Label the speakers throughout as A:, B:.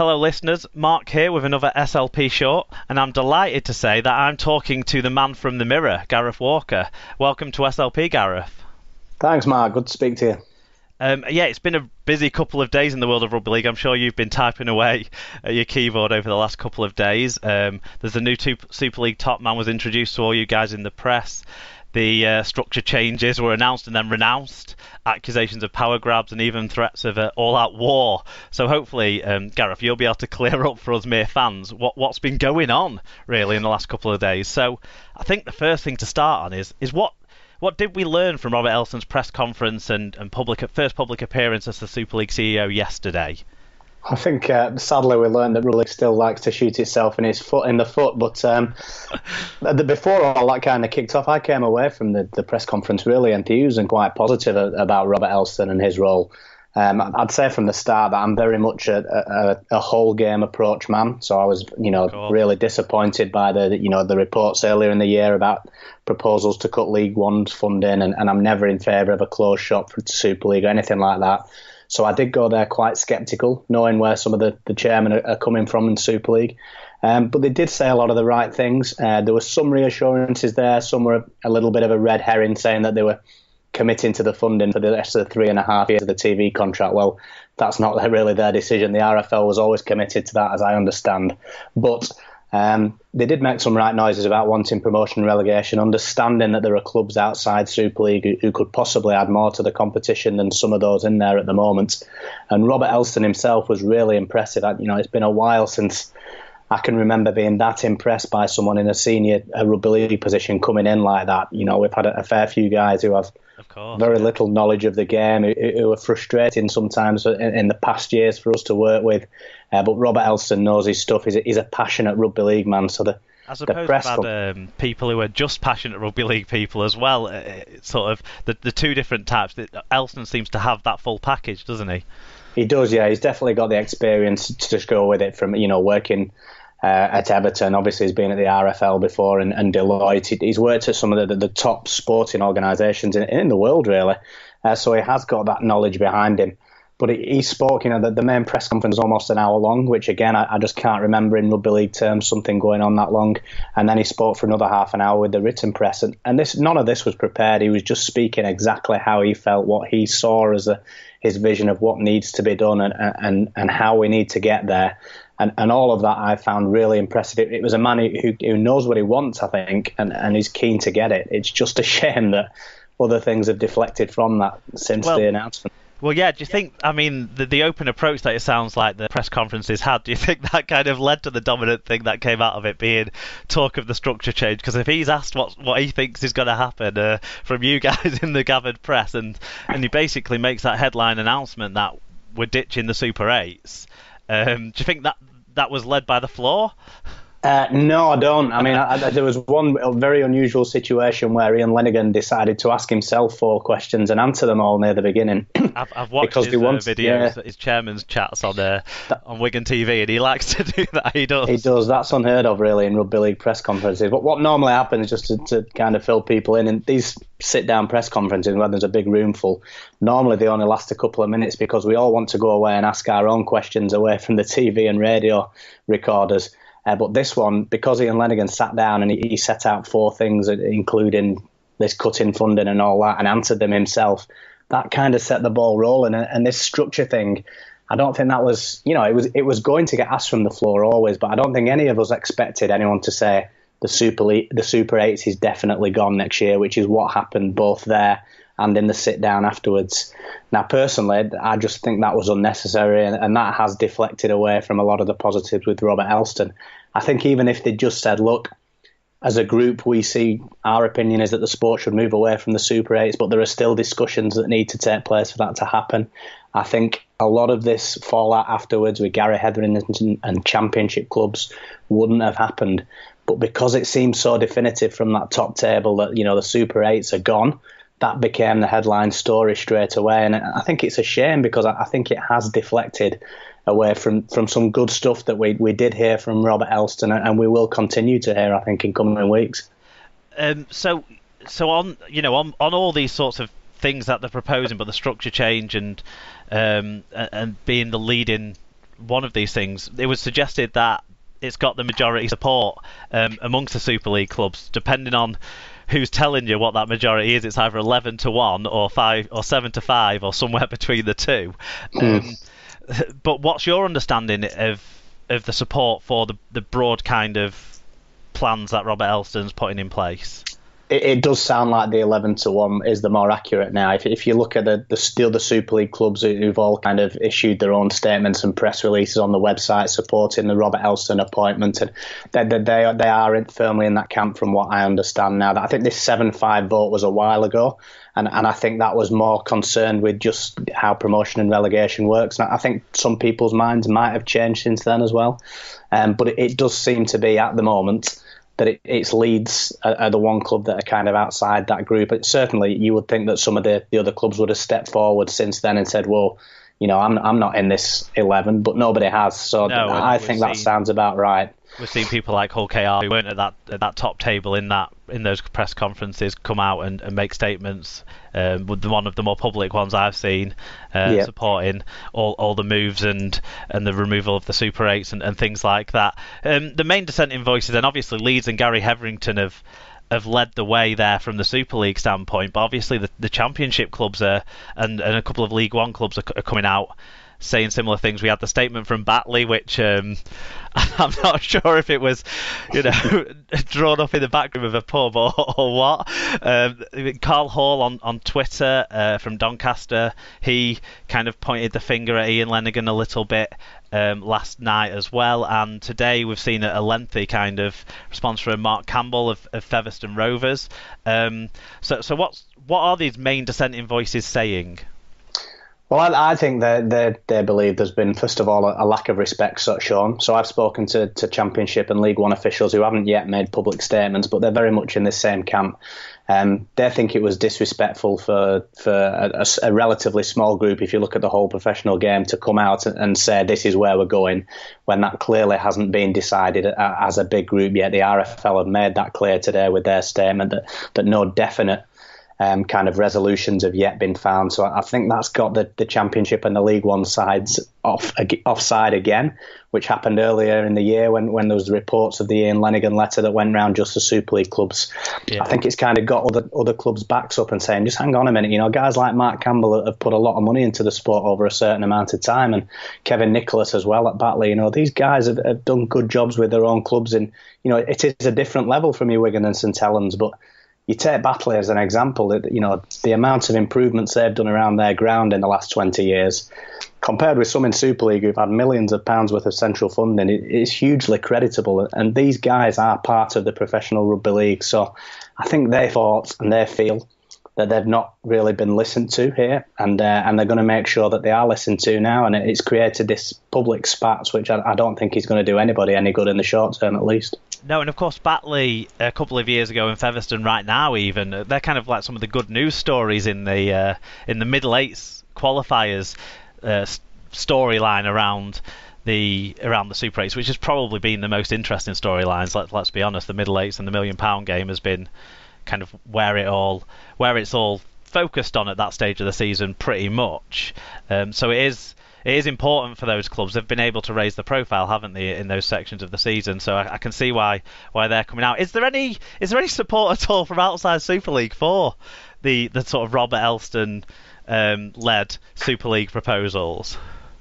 A: Hello listeners, Mark here with another SLP short, and I'm delighted to say that I'm talking to the man from the mirror, Gareth Walker. Welcome to SLP, Gareth.
B: Thanks, Mark. Good to speak to you.
A: It's been a busy couple of days in the world of Rugby League. I'm sure you've been typing away at your keyboard over the last couple of days. There's a new Super League top man was introduced to all you guys in the press. The structure changes were announced and then renounced. Accusations of power grabs and even threats of all-out war. So hopefully, Gareth, you'll be able to clear up for us mere fans what's been going on really in the last couple of days. So I think the first thing to start on is what did we learn from Robert Elstone's press conference and first public appearance as the Super League CEO yesterday?
B: I think sadly we learned that Rugby League still likes to shoot itself in the foot. But before all that kind of kicked off, I came away from the press conference really enthused and quite positive about Robert Elstone and his role. I'd say from the start that I'm very much a whole game approach man. So I was, really disappointed by the reports earlier in the year about proposals to cut League One's funding, and I'm never in favour of a closed shop for Super League or anything like that. So I did go there quite sceptical, knowing where some of the chairmen are coming from in Super League. But they did say a lot of the right things. There were some reassurances there. Some were a little bit of a red herring, saying that they were committing to the funding for the rest of the 3.5 years of the TV contract. Well, that's not really their decision. The RFL was always committed to that, as I understand. But they did make some right noises about wanting promotion and relegation, understanding that there are clubs outside Super League who could possibly add more to the competition than some of those in there at the moment. And Robert Elstone himself was really impressive. It's been a while since I can remember being that impressed by someone in a senior Rugby League position coming in like that. We've had a fair few guys who have very little knowledge of the game, who are frustrating sometimes in the past years for us to work with. But Robert Elstone knows his stuff. He's a passionate Rugby League man. So
A: I suppose we've had people who are just passionate Rugby League people as well. Sort of the two different types. Elstone seems to have that full package, doesn't he?
B: He does, yeah. He's definitely got the experience to just go with it from, working at Everton. Obviously, he's been at the RFL before and Deloitte. He's worked at some of the top sporting organisations in the world, really. So he has got that knowledge behind him. But he spoke, the main press conference was almost an hour long, which again, I just can't remember in Rugby League terms something going on that long. And then he spoke for another half an hour with the written press. And none of this was prepared. He was just speaking exactly how he felt, what he saw as his vision of what needs to be done and how we need to get there. And all of that I found really impressive. It was a man who knows what he wants, I think, and is keen to get it. It's just a shame that other things have deflected from that since the announcement.
A: Well, yeah, do you think, the open approach that it sounds like the press conferences had, do you think that kind of led to the dominant thing that came out of it being talk of the structure change? Because if he's asked what he thinks is going to happen from you guys in the gathered press, and he basically makes that headline announcement that we're ditching the Super 8s, do you think that was led by the floor?
B: No, I don't. There was one very unusual situation where Ian Lenigan decided to ask himself 4 questions and answer them all near the beginning.
A: I've watched his videos, his chairman's chats on Wigan TV, and he likes to do that. He does.
B: He does. That's unheard of, really, in Rugby League press conferences. But what normally happens, just to kind of fill people in these sit-down press conferences when there's a big room full, normally they only last a couple of minutes because we all want to go away and ask our own questions away from the TV and radio recorders. But this one, because Ian Lenigan sat down and he set out 4 things, including this cutting funding and all that, and answered them himself, that kind of set the ball rolling. And this structure thing, I don't think that was, it was going to get asked from the floor always, but I don't think any of us expected anyone to say the Super 8s is definitely gone next year, which is what happened both there and in the sit-down afterwards. Now, personally, I just think that was unnecessary, and that has deflected away from a lot of the positives with Robert Elstone. I think even if they just said, look, as a group, we see our opinion is that the sport should move away from the Super 8s, but there are still discussions that need to take place for that to happen. I think a lot of this fallout afterwards with Gary Hetherington and championship clubs wouldn't have happened. But because it seemed so definitive from that top table that, the Super 8s are gone, that became the headline story straight away. And I think it's a shame because I think it has deflected away from some good stuff that we did hear from Robert Elstone, and we will continue to hear, I think, in coming weeks.
A: So on all these sorts of things that they're proposing, but the structure change and being the leading one of these things, it was suggested that it's got the majority support amongst the Super League clubs, depending on who's telling you what that majority is. It's either 11-1 or 7-5 or somewhere between the two. But what's your understanding of the support for the broad kind of plans that Robert Elstone's putting in place?
B: It does sound like the 11-1 is the more accurate now. If you look at the other Super League clubs who've all kind of issued their own statements and press releases on the website supporting the Robert Elstone appointment, and they are firmly in that camp from what I understand now. I think this 7-5 vote was a while ago, and I think that was more concerned with just how promotion and relegation works. And I think some people's minds might have changed since then as well. But it does seem to be at the moment that it's Leeds are the one club that are kind of outside that group. But certainly you would think that some of the other clubs would have stepped forward since then and said, well, I'm not in this 11, but nobody has. So no, I think that sounds about right.
A: We've seen people like Hull KR who weren't at that top table in those press conferences come out and make statements. With one of the more public ones I've seen, supporting all the moves and the removal of the Super 8s and things like that. The main dissenting voices, and obviously Leeds and Gary Hetherington have led the way there from the Super League standpoint, but obviously the Championship clubs and a couple of League One clubs are coming out saying similar things. We had the statement from Batley, which I'm not sure if it was, drawn up in the back room of a pub or what. Carl Hall on Twitter from Doncaster, he kind of pointed the finger at Ian Lenigan a little bit last night as well, and today we've seen a lengthy kind of response from Mark Campbell of Featherstone Rovers. So what are these main dissenting voices saying?
B: Well, I think they believe there's been, first of all, a lack of respect shown. So I've spoken to Championship and League One officials who haven't yet made public statements, but they're very much in the same camp. They think it was disrespectful for a relatively small group, if you look at the whole professional game, to come out and say this is where we're going, when that clearly hasn't been decided as a big group yet. The RFL have made that clear today with their statement that no definite kind of resolutions have yet been found. So I think that's got the Championship and the League One sides offside again, which happened earlier in the year when there was reports of the Ian Lenigan letter that went round just the Super League clubs. Yeah. I think it's kind of got other clubs' backs up and saying, just hang on a minute, guys like Mark Campbell have put a lot of money into the sport over a certain amount of time, and Kevin Nicholas as well at Batley. These guys have done good jobs with their own clubs, and it is a different level from your Wigan and St Helens, but you take Batley as an example, the amount of improvements they've done around their ground in the last 20 years, compared with some in Super League who've had millions of pounds worth of central funding, it's hugely creditable. And these guys are part of the professional rugby league. So I think they thought and they feel that they've not really been listened to here, and they're going to make sure that they are listened to now. And it's created this public spat, which I don't think is going to do anybody any good in the short term, at least.
A: No, and of course Batley a couple of years ago, and Featherstone right now even, they're kind of like some of the good news stories in the middle eights qualifiers storyline around the Super 8s, which has probably been the most interesting storylines. Let's be honest, the middle eights and the £1 million game has been kind of where it's all focused on at that stage of the season pretty much. So it is important for those clubs. They've been able to raise the profile, haven't they, in those sections of the season? So I can see why they're coming out. Is there any support at all from outside Super League for the sort of Robert Elstone led Super League proposals?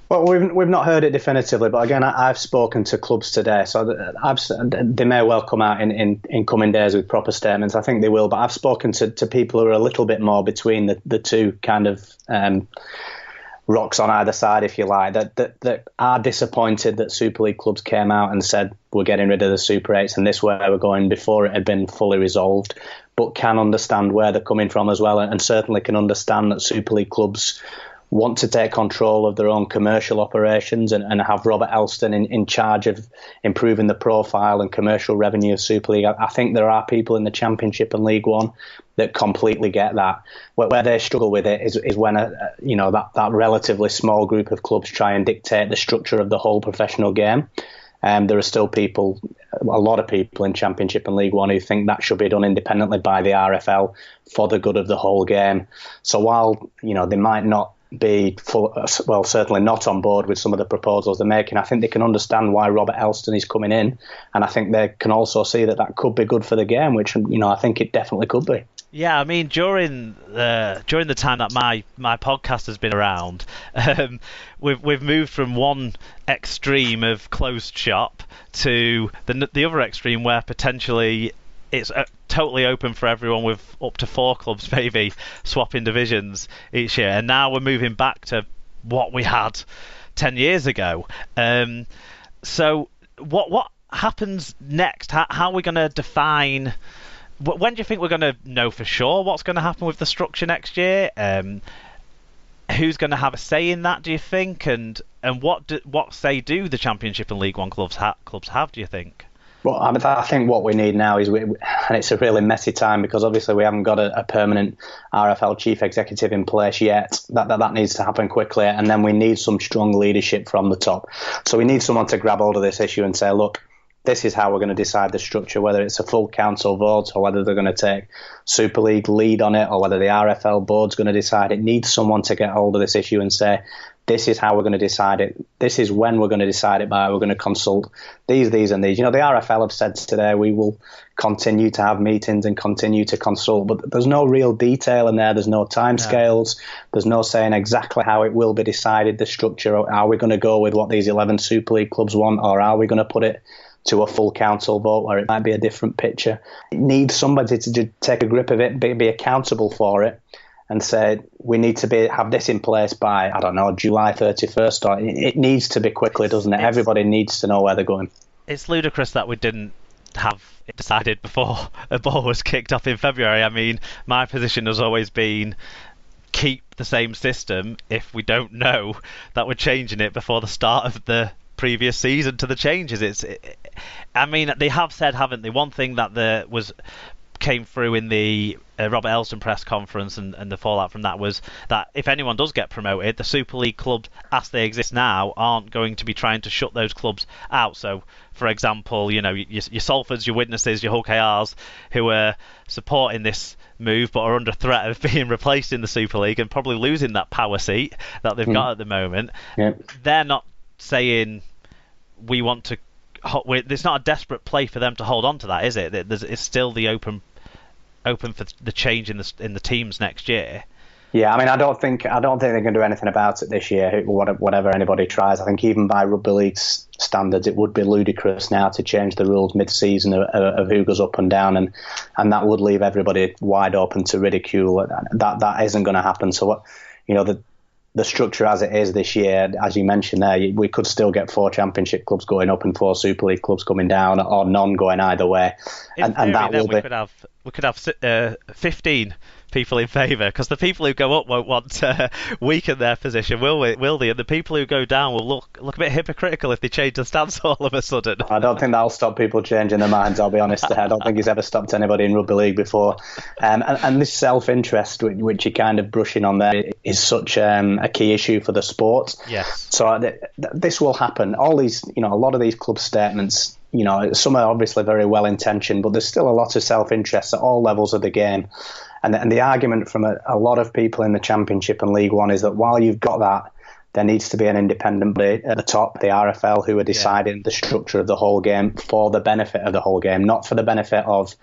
B: Well, we've not heard it definitively, but again, I've spoken to clubs today, so they may well come out in coming days with proper statements. I think they will, but I've spoken to people who are a little bit more between the two kind of rocks on either side, if you like, that are disappointed that Super League clubs came out and said we're getting rid of the Super 8s and this is where we're going before it had been fully resolved, but can understand where they're coming from as well, and certainly can understand that Super League clubs want to take control of their own commercial operations and have Robert Elstone in charge of improving the profile and commercial revenue of Super League. I think there are people in the Championship and League One that completely get that. Where they struggle with it is when that relatively small group of clubs try and dictate the structure of the whole professional game. There are still a lot of people in Championship and League One who think that should be done independently by the RFL for the good of the whole game. So while they might not be certainly not on board with some of the proposals they're making. I think they can understand why Robert Elstone is coming in, and I think they can also see that could be good for the game, which I think it definitely could be.
A: Yeah, I mean, during the time that my podcast has been around, we've moved from one extreme of closed shop to the other extreme, where potentially it's totally open for everyone, with up to 4 clubs maybe swapping divisions each year. And now we're moving back to what we had 10 years ago. So what happens next? How are we going to define? When do you think we're going to know for sure what's going to happen with the structure next year? Who's going to have a say in that, do you think? And what say do the Championship and League One clubs have, do you think?
B: Well, I think what we need now is, and it's a really messy time because obviously we haven't got a permanent RFL chief executive in place yet. That needs to happen quickly, and then we need some strong leadership from the top. So we need someone to grab hold of this issue and say, look, this is how we're going to decide the structure, whether it's a full council vote or whether they're going to take Super League lead on it or whether the RFL board's going to decide. It needs someone to get hold of this issue and say, this is how we're going to decide it. This is when we're going to decide it by. We're going to consult these, and these. The RFL have said today we will continue to have meetings and continue to consult, but there's no real detail in there. There's no timescales. No. There's no saying exactly how it will be decided, the structure. Are we going to go with what these 11 Super League clubs want, or are we going to put it to a full council vote where it might be a different picture? It needs somebody to take a grip of it, be accountable for it, and say we need to have this in place by, I don't know, July 31st. Or it needs to be quickly, doesn't it? Everybody needs to know where they're going.
A: It's ludicrous that we didn't have it decided before a ball was kicked off in February. I mean, my position has always been keep the same system if we don't know that we're changing it before the start of the previous season to the changes. I mean, they have said, haven't they? One thing that came through in the Robert Elstone press conference and the fallout from that was that if anyone does get promoted, the Super League clubs as they exist now aren't going to be trying to shut those clubs out. So, for example, your Salfords, your Witnesses, your Hull KRs, who are supporting this move but are under threat of being replaced in the Super League and probably losing that power seat that they've got at the moment, they're not saying we want to. It's not a desperate play for them to hold on to that, is it? It's still the open for the change in the teams next year.
B: Yeah, I mean, I don't think they're going to do anything about it this year. Whatever anybody tries, I think even by Rugby League's standards, it would be ludicrous now to change the rules mid-season of who goes up and down, and that would leave everybody wide open to ridicule. That isn't going to happen. So the structure as it is this year, as you mentioned there, we could still get 4 Championship clubs going up and 4 Super League clubs coming down, or none going either way.
A: And that will be. We could have 15 people in favour, because the people who go up won't want to weaken their position, will they? And the people who go down will look a bit hypocritical if they change the stance all of a sudden.
B: I don't think that'll stop people changing their minds, I'll be honest. I don't think it's ever stopped anybody in Rugby League before. And this self-interest, which you're kind of brushing on there, is such a key issue for the sport.
A: Yes.
B: So this will happen. All these, a lot of these club statements, some are obviously very well intentioned, but there's still a lot of self-interest at all levels of the game. And the argument from a lot of people in the Championship and League One is that while you've got that, there needs to be an independent body at the top, the RFL, who are deciding the structure of the whole game for the benefit of the whole game, not for the benefit of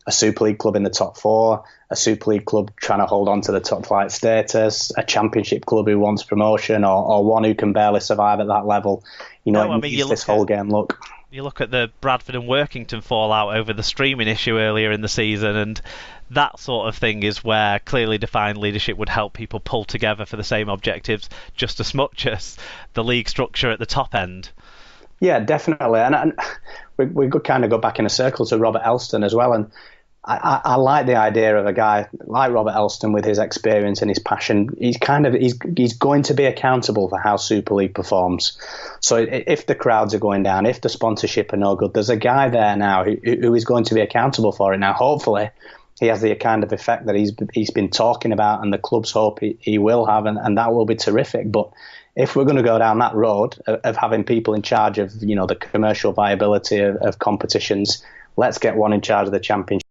B: a Super League club in the top 4, a Super League club trying to hold on to the top flight status, a Championship club who wants promotion, or one who can barely survive at that level. This whole game look.
A: You look at the Bradford and Workington fallout over the streaming issue earlier in the season, and that sort of thing is where clearly defined leadership would help people pull together for the same objectives just as much as the league structure at the top end.
B: Yeah, definitely. And we could kind of go back in a circle to Robert Elstone as well. And I like the idea of a guy like Robert Elstone with his experience and his passion. He's going to be accountable for how Super League performs. So if the crowds are going down, if the sponsorship are no good, there's a guy there now who is going to be accountable for it. Now, hopefully, he has the kind of effect that he's been talking about, and the clubs hope he will have, and that will be terrific. But if we're going to go down that road of having people in charge of the commercial viability of competitions, let's get one in charge of the Championship.